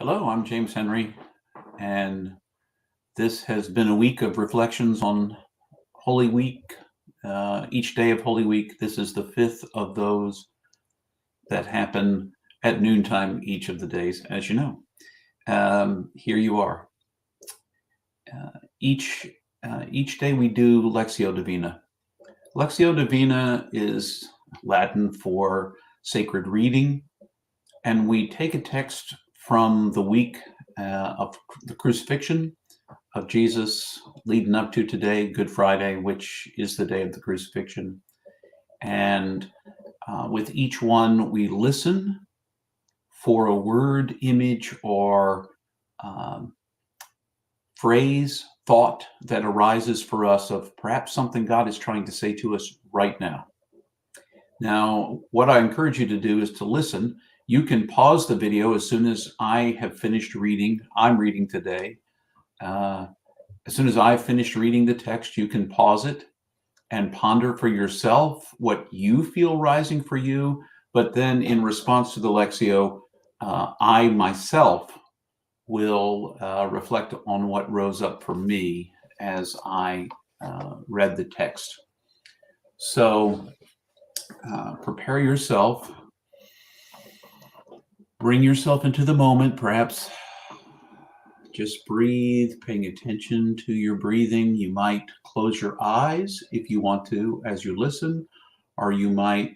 Hello, I'm James Henry, and this has been a week of reflections on Holy Week. Each day of Holy Week, this is the fifth of those that happen at noontime each of the days, as you know. Here you are. Each day we do Lectio Divina. Lectio Divina is Latin for sacred reading, and we take a text from the week of the crucifixion of Jesus leading up to today, Good Friday, which is the day of the crucifixion. And with each one, we listen for a word, image, or phrase, thought that arises for us of perhaps something God is trying to say to us right now. Now, what I encourage you to do is to listen. You can pause the video as soon as I have finished reading. I'm reading today. As soon as I've finished reading the text, you can pause it and ponder for yourself what you feel rising for you. But then in response to the Lectio, I myself will reflect on what rose up for me as I read the text. So prepare yourself. Bring yourself into the moment, perhaps just breathe, paying attention to your breathing. You might close your eyes if you want to as you listen, or you might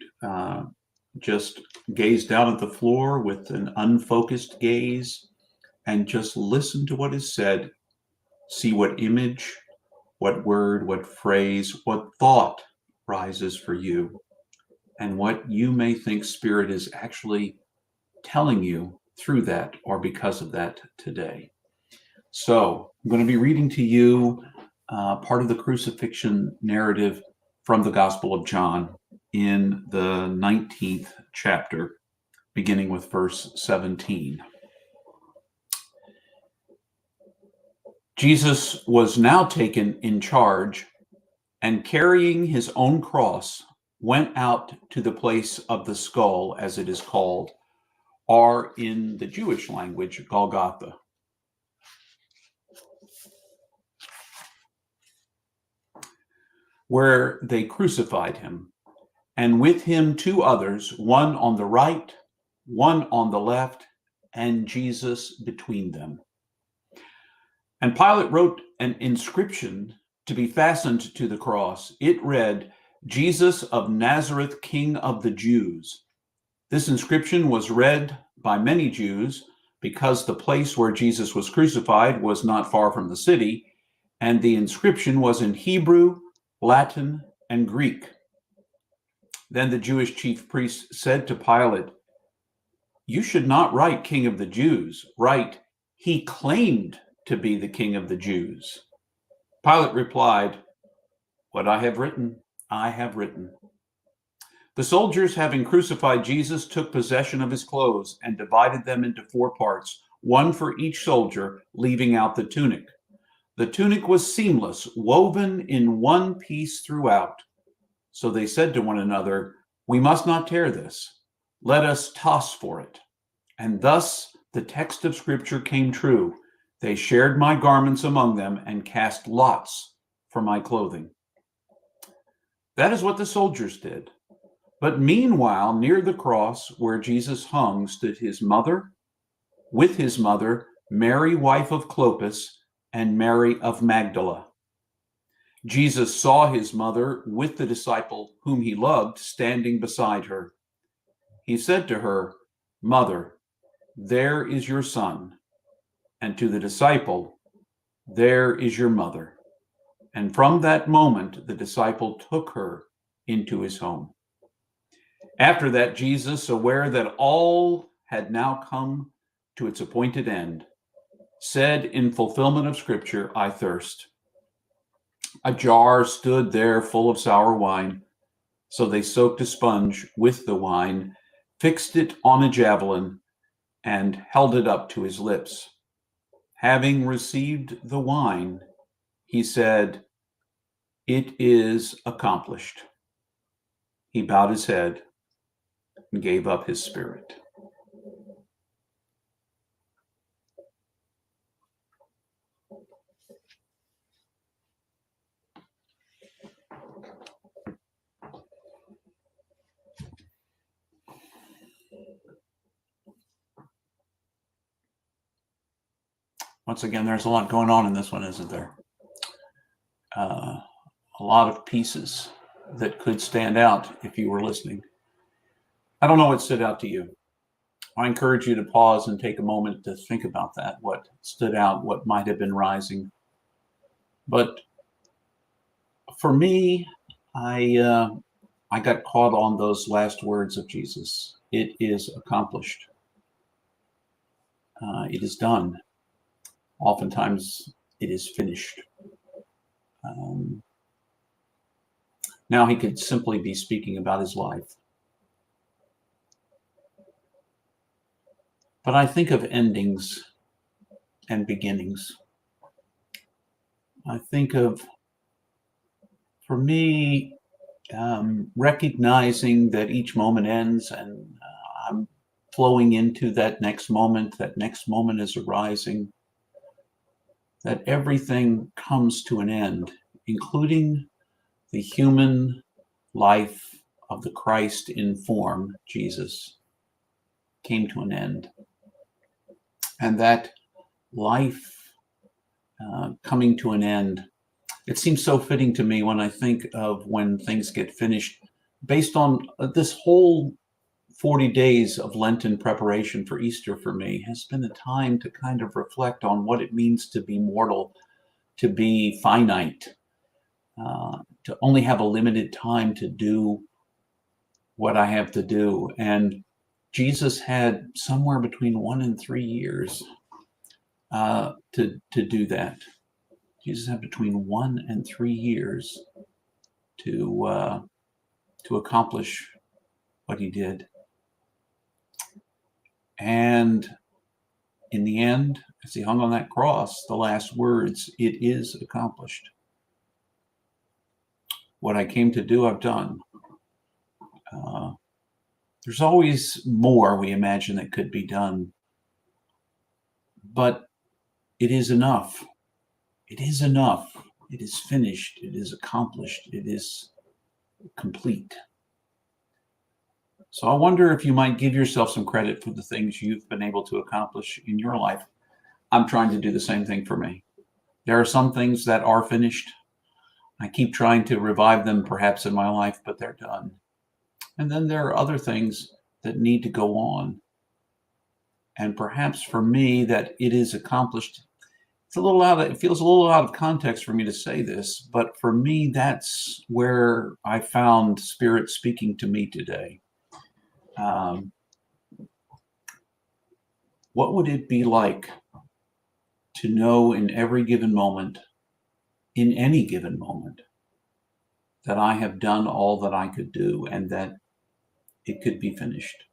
just gaze down at the floor with an unfocused gaze and just listen to what is said. See what image, what word, what phrase, what thought rises for you, and what you may think Spirit is actually telling you through that or because of that today. So I'm going to be reading to you part of the crucifixion narrative from the Gospel of John in the 19th chapter, beginning with verse 17. Jesus was now taken in charge and, carrying his own cross, went out to the place of the skull, as it is called, or in the Jewish language, Golgotha. Where they crucified him, and with him two others, one on the right, one on the left, and Jesus between them. And Pilate wrote an inscription to be fastened to the cross. It read, "Jesus of Nazareth, King of the Jews." This inscription was read by many Jews because the place where Jesus was crucified was not far from the city, and the inscription was in Hebrew, Latin, and Greek. Then the Jewish chief priests said to Pilate, "You should not write King of the Jews. Write, he claimed to be the King of the Jews." Pilate replied, "What I have written, I have written." The soldiers, having crucified Jesus, took possession of his clothes and divided them into 4 parts, one for each soldier, leaving out the tunic. The tunic was seamless, woven in one piece throughout. So they said to one another, "We must not tear this. Let us toss for it." And thus the text of Scripture came true. They shared my garments among them and cast lots for my clothing. That is what the soldiers did. But meanwhile, near the cross where Jesus hung stood his mother, with his mother, Mary, wife of Clopas, and Mary of Magdala. Jesus saw his mother with the disciple whom he loved standing beside her. He said to her, "Mother, there is your son," and to the disciple, "There is your mother." And from that moment, the disciple took her into his home. After that, Jesus, aware that all had now come to its appointed end, said in fulfillment of Scripture, "I thirst." A jar stood there full of sour wine. So they soaked a sponge with the wine, fixed it on a javelin, and held it up to his lips. Having received the wine, he said, "It is accomplished." He bowed his head and gave up his spirit. Once again, there's a lot going on in this one, isn't there? A lot of pieces that could stand out if you were listening. I don't know what stood out to you. I encourage you to pause and take a moment to think about that, what stood out, what might have been rising. But for me, I got caught on those last words of Jesus. It is accomplished. It is done. Oftentimes, it is finished. Now he could simply be speaking about his life. But I think of endings and beginnings. I think of, for me, recognizing that each moment ends and I'm flowing into that next moment is arising, that everything comes to an end, including the human life of the Christ in form, Jesus, came to an end. And that life coming to an end, it seems so fitting to me when I think of when things get finished, based on this whole 40 days of Lenten preparation for Easter for me has been a time to kind of reflect on what it means to be mortal, to be finite, to only have a limited time to do what I have to do. And Jesus had somewhere between 1 and 3 years to do that. Jesus had between 1 and 3 years to accomplish what he did. And in the end, as he hung on that cross, the last words, "It is accomplished." What I came to do, I've done. There's always more we imagine that could be done, but it is enough. It is enough. It is finished. It is accomplished. It is complete. So I wonder if you might give yourself some credit for the things you've been able to accomplish in your life. I'm trying to do the same thing for me. There are some things that are finished. I keep trying to revive them perhaps in my life, but they're done. And then there are other things that need to go on. And perhaps for me, that it is accomplished. It feels a little out of context for me to say this, but for me, that's where I found Spirit speaking to me today. What would it be like to know in every given moment, in any given moment, that I have done all that I could do and that it could be finished?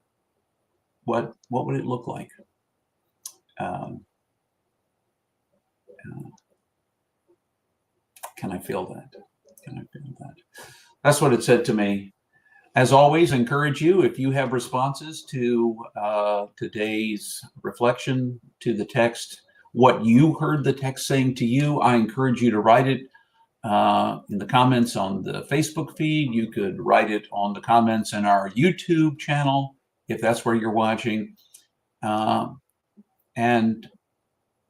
What would it look like? Can I feel that? Can I feel that? That's what it said to me. As always, I encourage you, if you have responses to today's reflection, to the text, what you heard the text saying to you, I encourage you to write it in the comments on the Facebook feed. You could write it on the comments in our YouTube channel, if that's where you're watching. And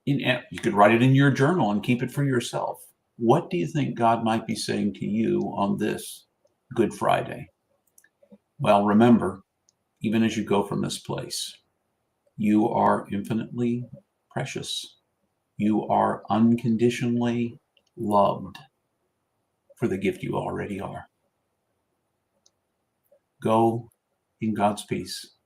you could write it in your journal and keep it for yourself. What do you think God might be saying to you on this Good Friday? Well, remember, even as you go from this place, you are infinitely precious. You are unconditionally loved for the gift you already are. Go in God's peace.